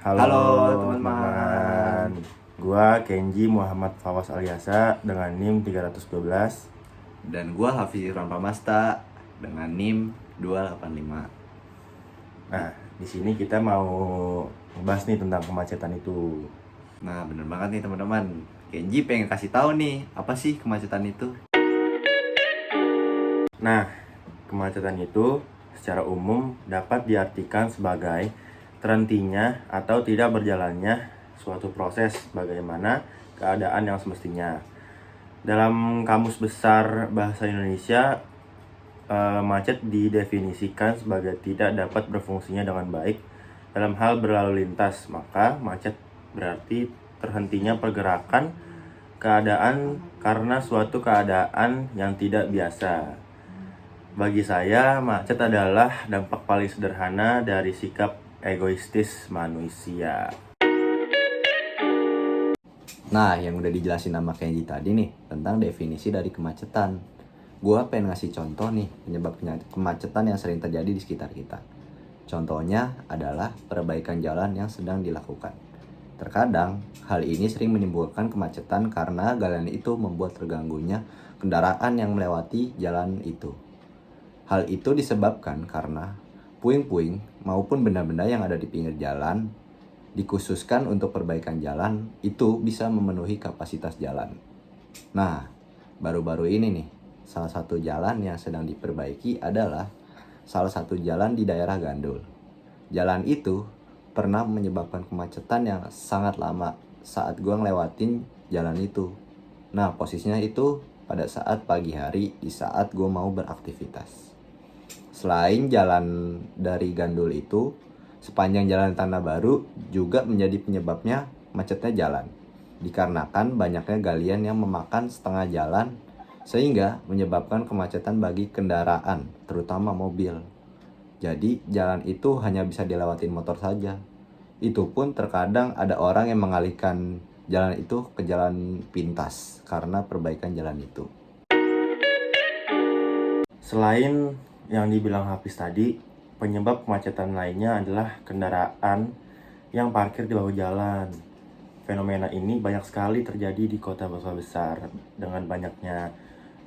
Halo Halo teman-teman. teman-teman. Gua Kenji Muhammad Fawas Aliasa dengan NIM 312. Dan gua Hafiz Irfan Pramasta dengan NIM 285. Nah, di sini kita mau ngebahas nih tentang kemacetan itu. Nah, bener banget nih teman-teman. Kenji pengen kasih tahu nih, apa sih kemacetan itu? Nah, kemacetan itu secara umum dapat diartikan sebagai terhentinya atau tidak berjalannya suatu proses bagaimana keadaan yang semestinya. Dalam Kamus Besar Bahasa Indonesia, macet didefinisikan sebagai tidak dapat berfungsinya dengan baik dalam hal berlalu lintas. Maka macet berarti terhentinya pergerakan keadaan karena suatu keadaan yang tidak biasa. Bagi saya, macet adalah dampak paling sederhana dari sikap egoistis manusia. Nah, yang udah dijelasin sama Kenji tadi nih tentang definisi dari kemacetan. Gua pengen ngasih contoh nih penyebab kemacetan yang sering terjadi di sekitar kita. Contohnya adalah perbaikan jalan yang sedang dilakukan. Terkadang, hal ini sering menimbulkan kemacetan karena jalan itu membuat terganggunya kendaraan yang melewati jalan itu. Hal itu disebabkan karena puing-puing maupun benda-benda yang ada di pinggir jalan dikhususkan untuk perbaikan jalan itu bisa memenuhi kapasitas jalan. Nah, baru-baru ini nih, salah satu jalan yang sedang diperbaiki adalah salah satu jalan di daerah Gandul. Jalan itu pernah menyebabkan kemacetan yang sangat lama saat gue ngelewatin jalan itu. Nah, posisinya itu pada saat pagi hari di saat gue mau beraktivitas. Selain jalan dari Gandul itu, sepanjang jalan Tanah Baru juga menjadi penyebabnya macetnya jalan. Dikarenakan banyaknya galian yang memakan setengah jalan sehingga menyebabkan kemacetan bagi kendaraan, terutama mobil. Jadi jalan itu hanya bisa dilewatin motor saja. Itu pun terkadang ada orang yang mengalihkan jalan itu ke jalan pintas karena perbaikan jalan itu. Selain yang dibilang Hafiz tadi, penyebab kemacetan lainnya adalah kendaraan yang parkir di bahu jalan. Fenomena ini banyak sekali terjadi di kota-kota besar dengan banyaknya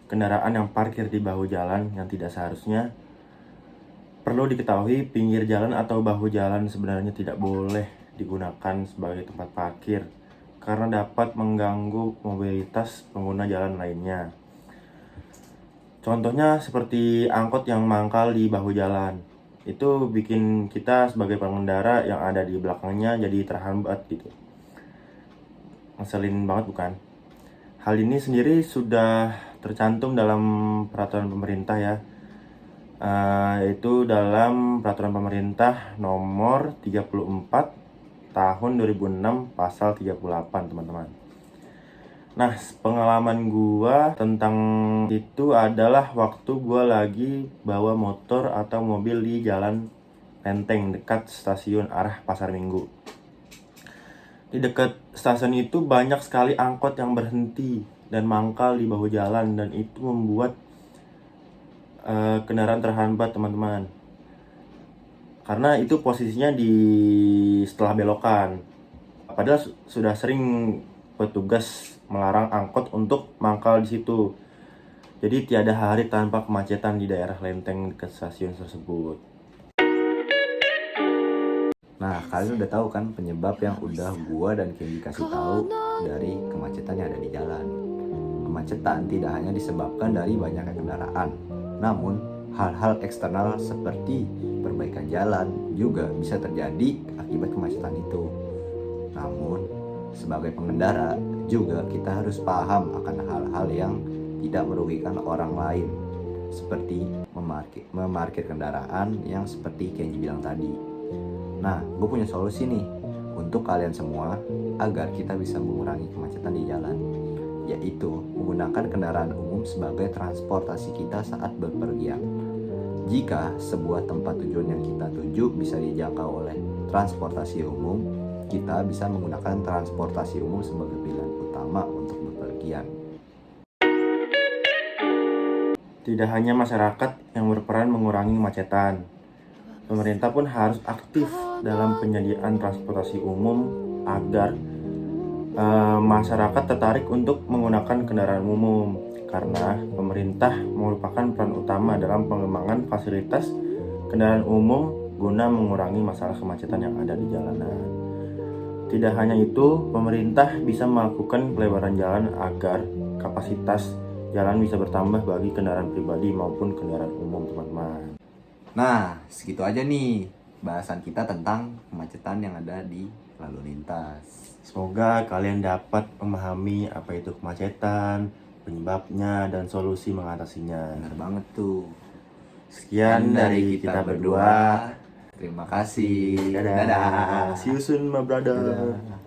kendaraan yang parkir di bahu jalan yang tidak seharusnya. Perlu diketahui, pinggir jalan atau bahu jalan sebenarnya tidak boleh digunakan sebagai tempat parkir karena dapat mengganggu mobilitas pengguna jalan lainnya. Contohnya seperti angkot yang mangkal di bahu jalan. Itu bikin kita sebagai pengendara yang ada di belakangnya jadi terhambat gitu. Ngeselin banget bukan? Hal ini sendiri sudah tercantum dalam peraturan pemerintah ya. Yaitu dalam peraturan pemerintah nomor 34 tahun 2006 pasal 38 teman-teman. Nah, pengalaman gua tentang itu adalah waktu gua lagi bawa motor atau mobil di jalan Lenteng dekat stasiun arah Pasar Minggu. Di dekat stasiun itu banyak sekali angkot yang berhenti dan mangkal di bahu jalan dan itu membuat kendaraan terhambat teman-teman. Karena itu posisinya di setelah belokan. Padahal sudah sering petugas melarang angkot untuk mangkal di situ. Jadi tiada hari tanpa kemacetan di daerah Lenteng dekat stasiun tersebut. Nah, kalian udah tahu kan penyebab yang udah gua dan Kenji kasih tahu dari kemacetan yang ada di jalan. Kemacetan tidak hanya disebabkan dari banyaknya kendaraan, namun hal-hal eksternal seperti perbaikan jalan juga bisa terjadi akibat kemacetan itu. Namun, sebagai pengendara juga kita harus paham akan hal-hal yang tidak merugikan orang lain, seperti memarkir kendaraan yang seperti Kenji bilang tadi. Nah, gue punya solusi nih untuk kalian semua agar kita bisa mengurangi kemacetan di jalan, yaitu menggunakan kendaraan umum sebagai transportasi kita saat bepergian. Jika sebuah tempat tujuan yang kita tuju bisa dijangkau oleh transportasi umum, kita bisa menggunakan transportasi umum sebagai pilihan utama untuk bepergian. Tidak hanya masyarakat yang berperan mengurangi kemacetan, pemerintah pun harus aktif dalam penyediaan transportasi umum agar masyarakat tertarik untuk menggunakan kendaraan umum, karena pemerintah merupakan peran utama dalam pengembangan fasilitas kendaraan umum guna mengurangi masalah kemacetan yang ada di jalanan. Tidak hanya itu, pemerintah bisa melakukan pelebaran jalan agar kapasitas jalan bisa bertambah bagi kendaraan pribadi maupun kendaraan umum, teman-teman. Nah, segitu aja nih bahasan kita tentang kemacetan yang ada di lalu lintas. Semoga kalian dapat memahami apa itu kemacetan, penyebabnya, dan solusi mengatasinya. Benar banget tuh. Sekian dari kita berdua. Terima kasih. Dadah. See you soon, my brother. Dadah.